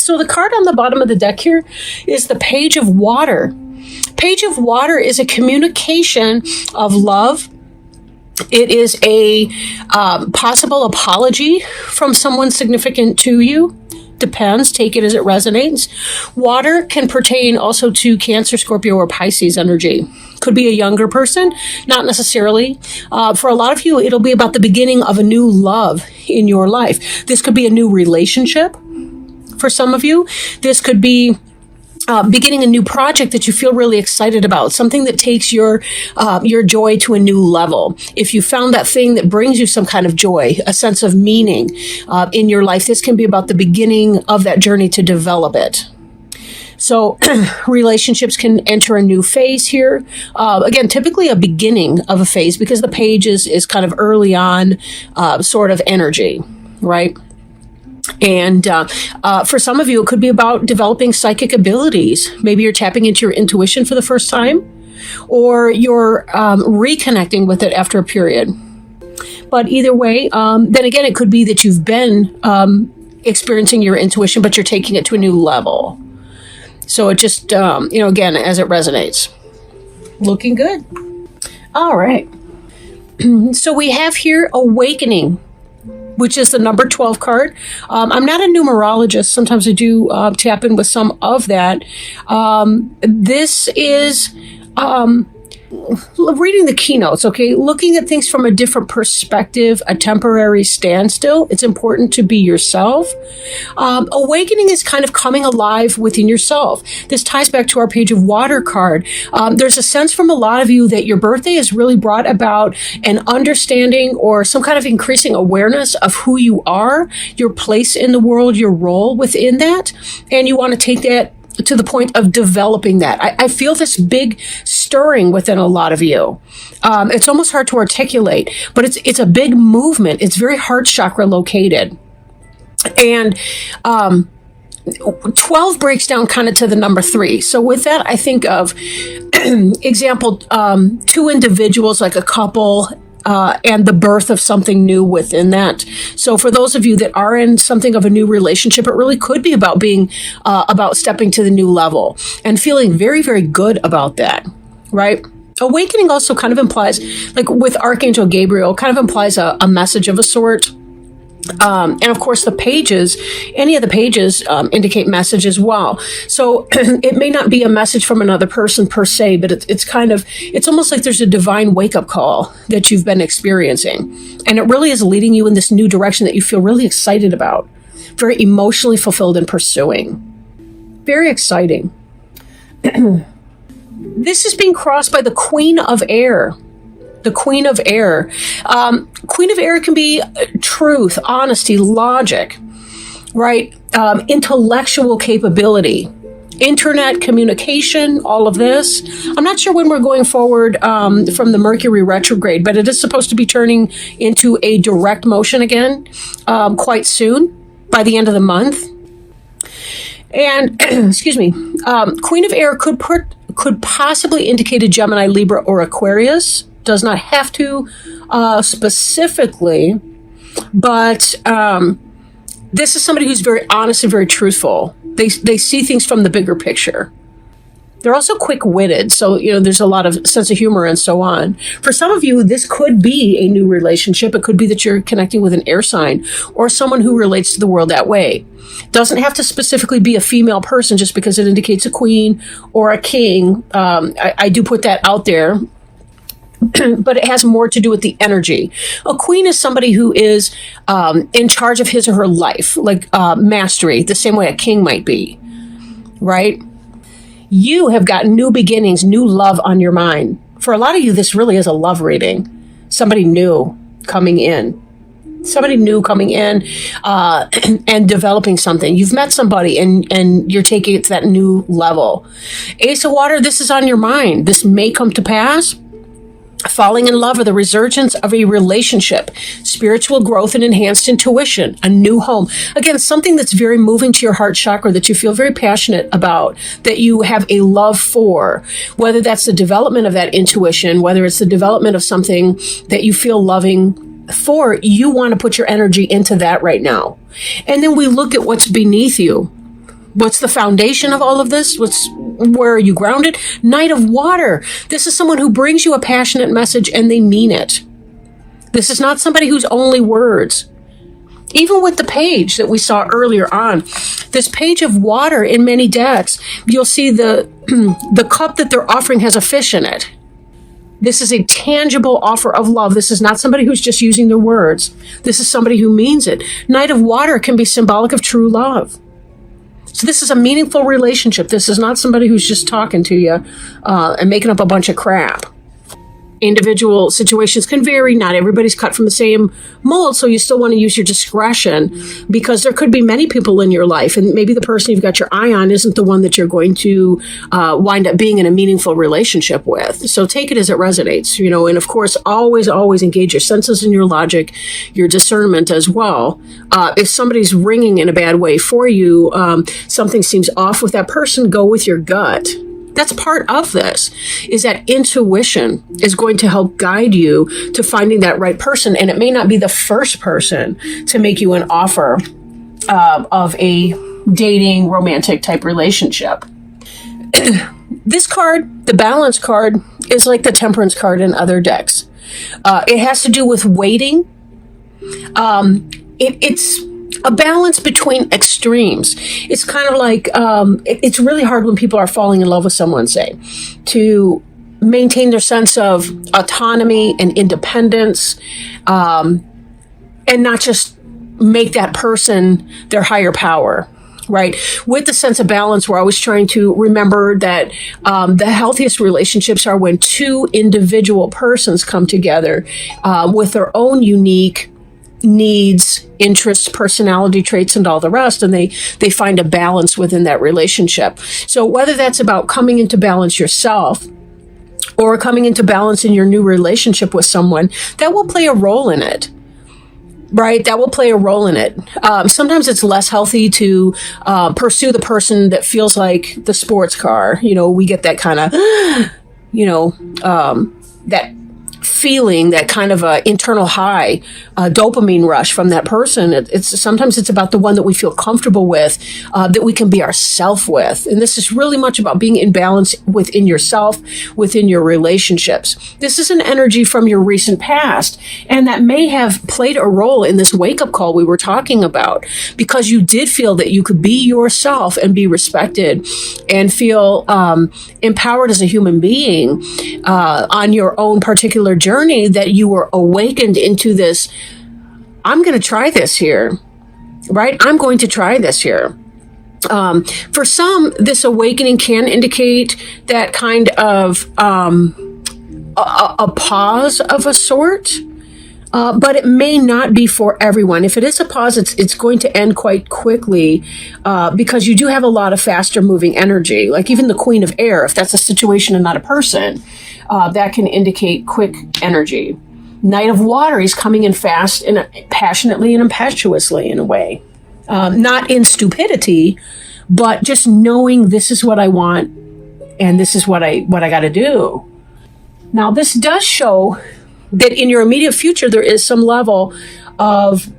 So the card on the bottom of the deck here is the Page of Water. Page of Water is a communication of love. It is a possible apology from someone significant to you. Depends. Take it as it resonates. Water can pertain also to Cancer, Scorpio, or Pisces energy. Could be a younger person, not necessarily. For a lot of you, it'll be about the beginning of a new love in your life. This could be a new relationship. For some of you, this could be beginning a new project that you feel really excited about, something that takes your joy to a new level. If you found that thing that brings you some kind of joy, a sense of meaning in your life, this can be about the beginning of that journey to develop it. So relationships can enter a new phase here. Again, typically a beginning of a phase because the page is kind of early on sort of energy, right? And for some of you, it could be about developing psychic abilities. Maybe you're tapping into your intuition for the first time, or you're reconnecting with it after a period. But either way, then again, it could be that you've been experiencing your intuition, but you're taking it to a new level. So it just, again, as it resonates. Looking good. All right. So we have here Awakening, which is the number 12 card. I'm not a numerologist. Sometimes I do tap in with some of that. This is reading the keynotes, okay? Looking at things from a different perspective, a temporary standstill. It's important to be yourself. Awakening is kind of coming alive within yourself. This ties back to our Page of Water card. There's a sense from a lot of you that your birthday has really brought about an understanding or some kind of increasing awareness of who you are, your place in the world, your role within that, and you want to take that to the point of developing that. I feel this big stirring within a lot of you. It's almost hard to articulate, but it's a big movement. It's very heart chakra located. And 12 breaks down kind of to the number 3. So with that, I think of example, 2 individuals, like a couple, and the birth of something new within that. So for those of you that are in something of a new relationship, it really could be about being, about stepping to the new level and feeling very, very good about that, right? Awakening also kind of implies, like with Archangel Gabriel, kind of implies a message of a sort. And of course, the pages, any of the pages indicate message as well. So it may not be a message from another person per se, but it's almost like there's a divine wake-up call that you've been experiencing. And it really is leading you in this new direction that you feel really excited about, very emotionally fulfilled and pursuing. Very exciting. This is being crossed by the Queen of Air. The Queen of Air. Queen of Air can be truth, honesty, logic, right? Intellectual capability, internet communication, all of this. I'm not sure when we're going forward from the Mercury retrograde, but it is supposed to be turning into a direct motion again quite soon, by the end of the month. And, excuse me, Queen of Air could possibly indicate a Gemini, Libra, or Aquarius. Does not have to specifically, but this is somebody who's very honest and very truthful. They see things from the bigger picture. They're also quick-witted, so there's a lot of sense of humor and so on. For some of you, this could be a new relationship. It could be that you're connecting with an air sign or someone who relates to the world that way. Doesn't have to specifically be a female person just because it indicates a queen or a king. I do put that out there. But it has more to do with the energy. A queen is somebody who is in charge of his or her life, like mastery, the same way a king might be, right? You have got new beginnings, new love on your mind. For a lot of you, this really is a love reading. Somebody new coming in. Somebody new coming in and developing something. You've met somebody and you're taking it to that new level. Ace of Water, this is on your mind. This may come to pass. Falling in love or the resurgence of a relationship, spiritual growth and enhanced intuition, a new home. Again, something that's very moving to your heart chakra that you feel very passionate about, that you have a love for, whether that's the development of that intuition, whether it's the development of something that you feel loving for, you want to put your energy into that right now. And then we look at what's beneath you. What's the foundation of all of this? Where are you grounded? Knight of Water. This is someone who brings you a passionate message and they mean it. This is not somebody who's only words. Even with the page that we saw earlier on, this page of water in many decks, you'll see the cup that they're offering has a fish in it. This is a tangible offer of love. This is not somebody who's just using their words. This is somebody who means it. Knight of Water can be symbolic of true love. So this is a meaningful relationship. This is not somebody who's just talking to you and making up a bunch of crap. Individual situations can vary. Not everybody's cut from the same mold, so you still want to use your discretion, because there could be many people in your life, and maybe the person you've got your eye on isn't the one that you're going to wind up being in a meaningful relationship with. So take it as it resonates, and of course, always engage your senses and your logic, your discernment as well. If somebody's ringing in a bad way for you, something seems off with that person, go with your gut. That's part of this, is that intuition is going to help guide you to finding that right person. And it may not be the first person to make you an offer of a dating, romantic type relationship. This card, the Balance card, is like the Temperance card in other decks. It has to do with waiting. It's a balance between extremes. It's kind of like, it's really hard when people are falling in love with someone, say, to maintain their sense of autonomy and independence, and not just make that person their higher power, right? With the sense of balance, we're always trying to remember that the healthiest relationships are when two individual persons come together with their own unique needs, interests, personality traits, and all the rest, and they find a balance within that relationship. So whether that's about coming into balance yourself or coming into balance in your new relationship with someone, that will play a role in it. Right? That will play a role in it. Sometimes it's less healthy to pursue the person that feels like the sports car. We get that kind of, that feeling, that kind of internal high, dopamine rush from that person. Sometimes it's about the one that we feel comfortable with, that we can be ourselves with. And this is really much about being in balance within yourself, within your relationships. This is an energy from your recent past, and that may have played a role in this wake-up call we were talking about, because you did feel that you could be yourself and be respected and feel empowered as a human being on your own particular journey, that you were awakened into this, I'm going to try this here, right? I'm going to try this here. For some, this awakening can indicate that kind of a pause of a sort, but it may not be for everyone. If it is a pause, it's going to end quite quickly, because you do have a lot of faster moving energy. Like even the Queen of Air, if that's a situation and not a person, that can indicate quick energy. Knight of Water, he's coming in fast and passionately and impetuously in a way. Not in stupidity, but just knowing this is what I want and this is what I got to do. Now, this does show that in your immediate future, there is some level of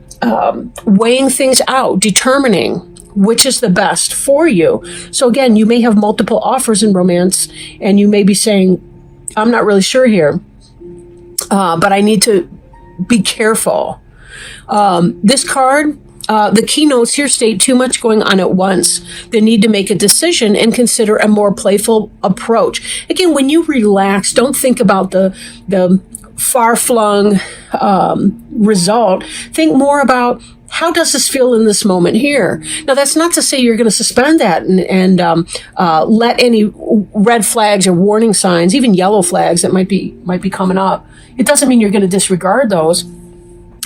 weighing things out, determining which is the best for you. So again, you may have multiple offers in romance, and you may be saying, I'm not really sure here, but I need to be careful. This card, the keynotes here state too much going on at once. The need to make a decision and consider a more playful approach. Again, when you relax, don't think about the far-flung result. Think more about, how does this feel in this moment here? Now, that's not to say you're going to suspend that and let any red flags or warning signs, even yellow flags that might be coming up. It doesn't mean you're going to disregard those.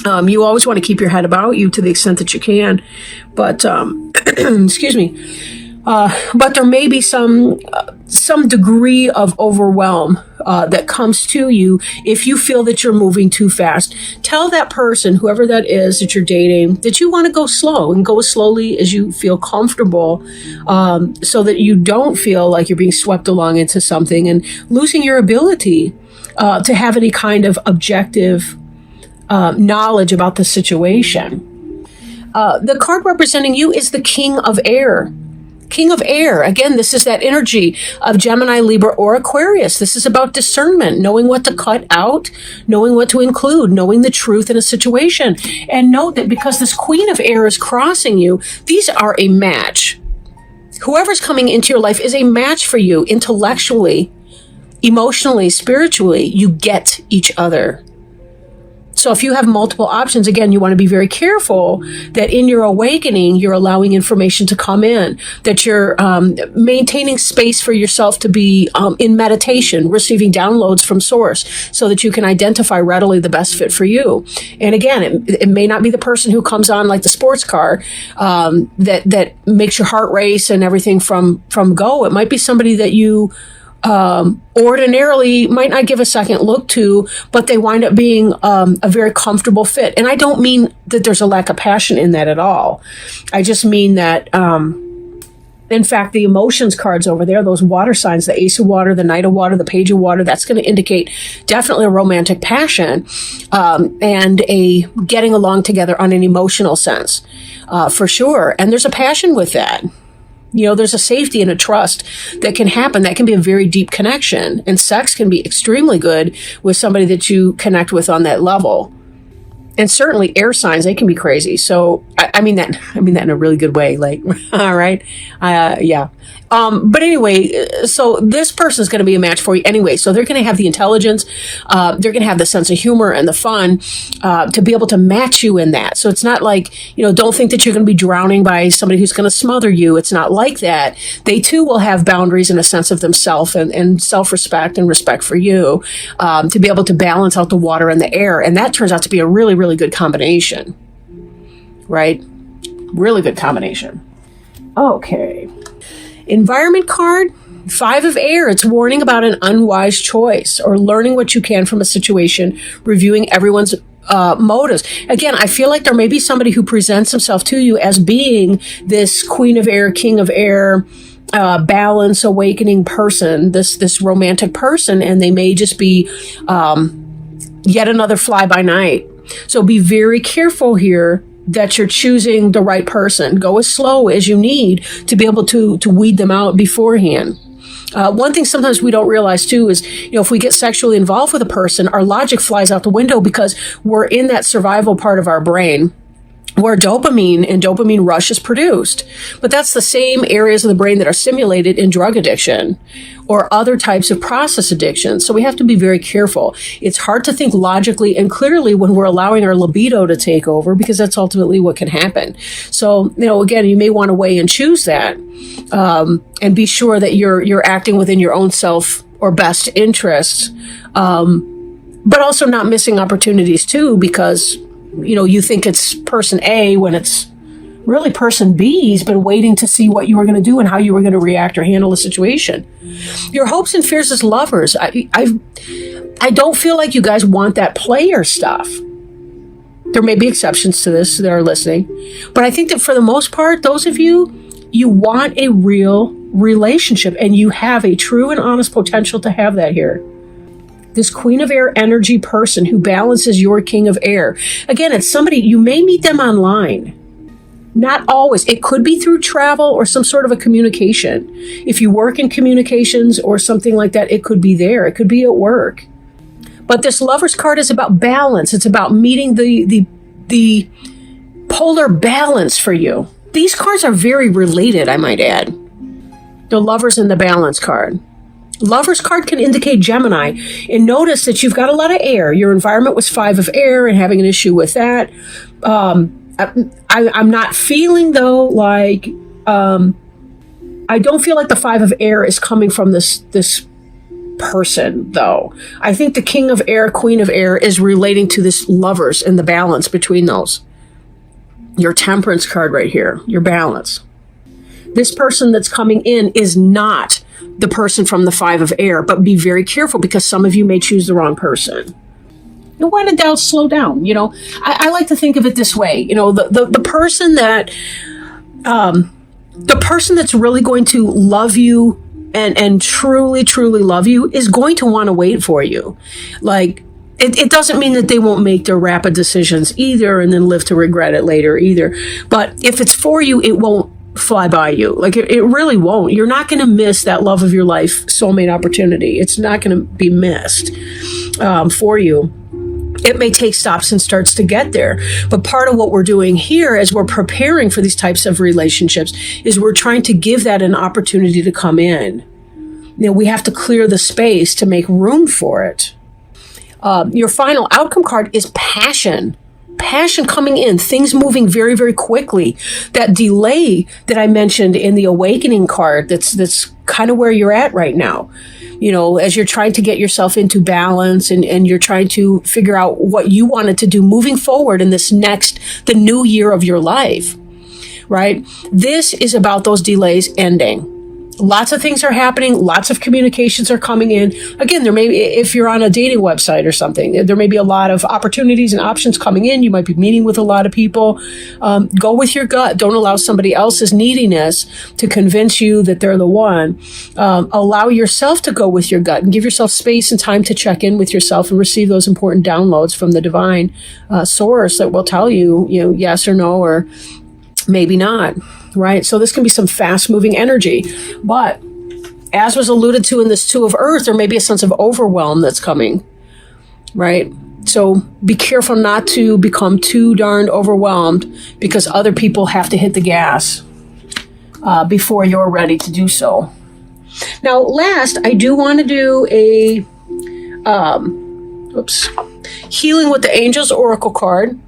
You always want to keep your head about you to the extent that you can. But, excuse me. But there may be some degree of overwhelm that comes to you if you feel that you're moving too fast. Tell that person, whoever that is that you're dating, that you want to go slow and go as slowly as you feel comfortable, so that you don't feel like you're being swept along into something and losing your ability to have any kind of objective knowledge about the situation. The card representing you is the King of Air. King of Air, again, this is that energy of Gemini, Libra, or Aquarius. This is about discernment, knowing what to cut out, knowing what to include, knowing the truth in a situation. And note that because this Queen of Air is crossing you, these are a match. Whoever's coming into your life is a match for you intellectually, emotionally, spiritually. You get each other. So if you have multiple options, again, you want to be very careful that in your awakening, you're allowing information to come in, that you're maintaining space for yourself to be in meditation, receiving downloads from source so that you can identify readily the best fit for you. And again, it may not be the person who comes on like the sports car that makes your heart race and everything from go. It might be somebody that you ordinarily might not give a second look to, but they wind up being a very comfortable fit. And I don't mean that there's a lack of passion in that at all. I just mean that, in fact, the emotions cards over there, those water signs, the Ace of Water, the Knight of Water, the Page of Water, that's going to indicate definitely a romantic passion and a getting along together on an emotional sense, for sure. And there's a passion with that. You know, there's a safety and a trust that can happen. That can be a very deep connection. And sex can be extremely good with somebody that you connect with on that level. And certainly air signs, they can be crazy. So I mean that in a really good way. Like, all right. Yeah. But anyway, so this person is going to be a match for you anyway. So they're going to have the intelligence. They're going to have the sense of humor and the fun, to be able to match you in that. So it's not like, don't think that you're going to be drowning by somebody who's going to smother you. It's not like that. They too will have boundaries and a sense of themselves and self-respect and respect for you, to be able to balance out the water and the air. And that turns out to be a really, really good combination, right? Really good combination. Okay. Environment card, 5 of Air. It's warning about an unwise choice or learning what you can from a situation, reviewing everyone's motives. Again, I feel like there may be somebody who presents himself to you as being this Queen of Air, King of Air, balance, awakening person, this romantic person, and they may just be yet another fly by night. So be very careful here that you're choosing the right person. Go as slow as you need to be able to weed them out beforehand. One thing sometimes we don't realize too is, if we get sexually involved with a person, our logic flies out the window because we're in that survival part of our brain where dopamine and dopamine rush is produced. But that's the same areas of the brain that are stimulated in drug addiction or other types of process addiction. So we have to be very careful. It's hard to think logically and clearly when we're allowing our libido to take over, because that's ultimately what can happen. So, again, you may want to weigh and choose that, and be sure that you're acting within your own self or best interests, but also not missing opportunities too, because you think it's person A when it's really person B's been waiting to see what you were going to do and how you were going to react or handle the situation. Your hopes and fears as lovers. I don't feel like you guys want that player stuff. There may be exceptions to this that are listening, but I think that for the most part, those of you want a real relationship and you have a true and honest potential to have that here. This Queen of Air energy person who balances your King of Air. Again, it's somebody, you may meet them online. Not always. It could be through travel or some sort of a communication. If you work in communications or something like that, it could be there. It could be at work. But this Lover's card is about balance. It's about meeting the polar balance for you. These cards are very related, I might add. The Lovers and the Balance card. Lover's card can indicate Gemini. And notice that you've got a lot of air. Your environment was 5 of Air and having an issue with that. I'm not feeling, though, like... I don't feel like the 5 of Air is coming from this person, though. I think the King of Air, Queen of Air is relating to this Lovers and the balance between those. Your Temperance card right here. Your balance. This person that's coming in is not the person from the 5 of Air, but be very careful because some of you may choose the wrong person. And when in doubt, slow down. I like to think of it this way. The person that, the person that's really going to love you and truly, truly love you is going to want to wait for you. Like, it doesn't mean that they won't make their rapid decisions either and then live to regret it later either. But if it's for you, it won't fly by you. Like it really won't. You're not going to miss that love of your life soulmate opportunity. It's not going to be missed for you. It may take stops and starts to get there. But part of what we're doing here as we're preparing for these types of relationships is we're trying to give that an opportunity to come in. We have to clear the space to make room for it. Your final outcome card is passion. Passion coming in, things moving very, very quickly. That delay that I mentioned in the awakening card, that's kind of where you're at right now. As you're trying to get yourself into balance and you're trying to figure out what you wanted to do moving forward in the new year of your life, right? This is about those delays ending. Lots of things are happening. Lots of communications are coming in. Again, there may be, if you're on a dating website or something, there may be a lot of opportunities and options coming in. You might be meeting with a lot of people. Go with your gut. Don't allow somebody else's neediness to convince you that they're the one. Allow yourself to go with your gut and give yourself space and time to check in with yourself and receive those important downloads from the divine source that will tell you, yes or no, or maybe not. Right? So this can be some fast moving energy, but as was alluded to in this Two of Earth, there may be a sense of overwhelm that's coming, right? So be careful not to become too darned overwhelmed because other people have to hit the gas before you're ready to do so. Now, last, I do want to do a Healing with the Angels Oracle card.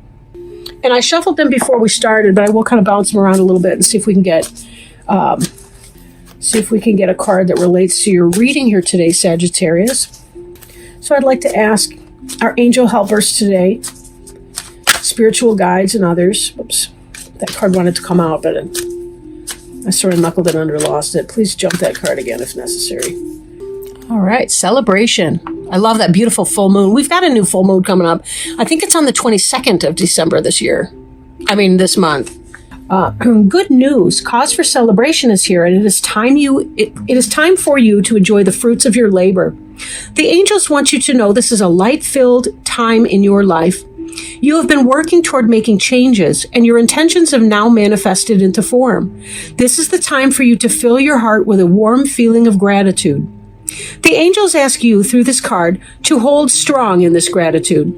And I shuffled them before we started, but I will kind of bounce them around a little bit and see if we can get a card that relates to your reading here today, Sagittarius. So I'd like to ask our angel helpers today, spiritual guides and others. Oops, that card wanted to come out, but I sort of knuckled it under, lost it. Please jump that card again if necessary. All right, celebration. I love that beautiful full moon. We've got a new full moon coming up. I think it's on the 22nd of December this month. Good news. Cause for celebration is here, and it is time for you to enjoy the fruits of your labor. The angels want you to know this is a light-filled time in your life. You have been working toward making changes, and your intentions have now manifested into form. This is the time for you to fill your heart with a warm feeling of gratitude. The angels ask you through this card to hold strong in this gratitude.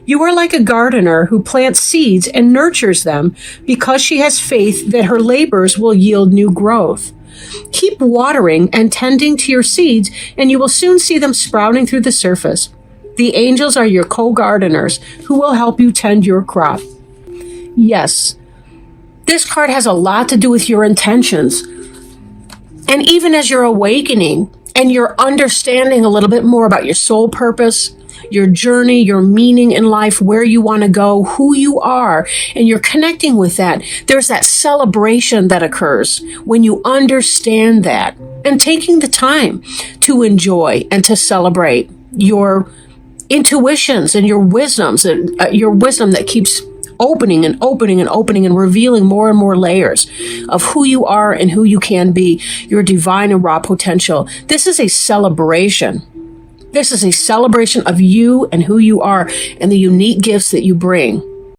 You are like a gardener who plants seeds and nurtures them because she has faith that her labors will yield new growth. Keep watering and tending to your seeds, and you will soon see them sprouting through the surface. The angels are your co-gardeners who will help you tend your crop. Yes, this card has a lot to do with your intentions. And even as you're awakening, and you're understanding a little bit more about your soul purpose, your journey, your meaning in life, where you want to go, who you are, and you're connecting with that. There's that celebration that occurs when you understand that and taking the time to enjoy and to celebrate your intuitions and your wisdoms, and your wisdom that keeps opening and opening and opening and revealing more and more layers of who you are and who you can be, your divine and raw potential. This is a celebration. This is a celebration of you and who you are and the unique gifts that you bring.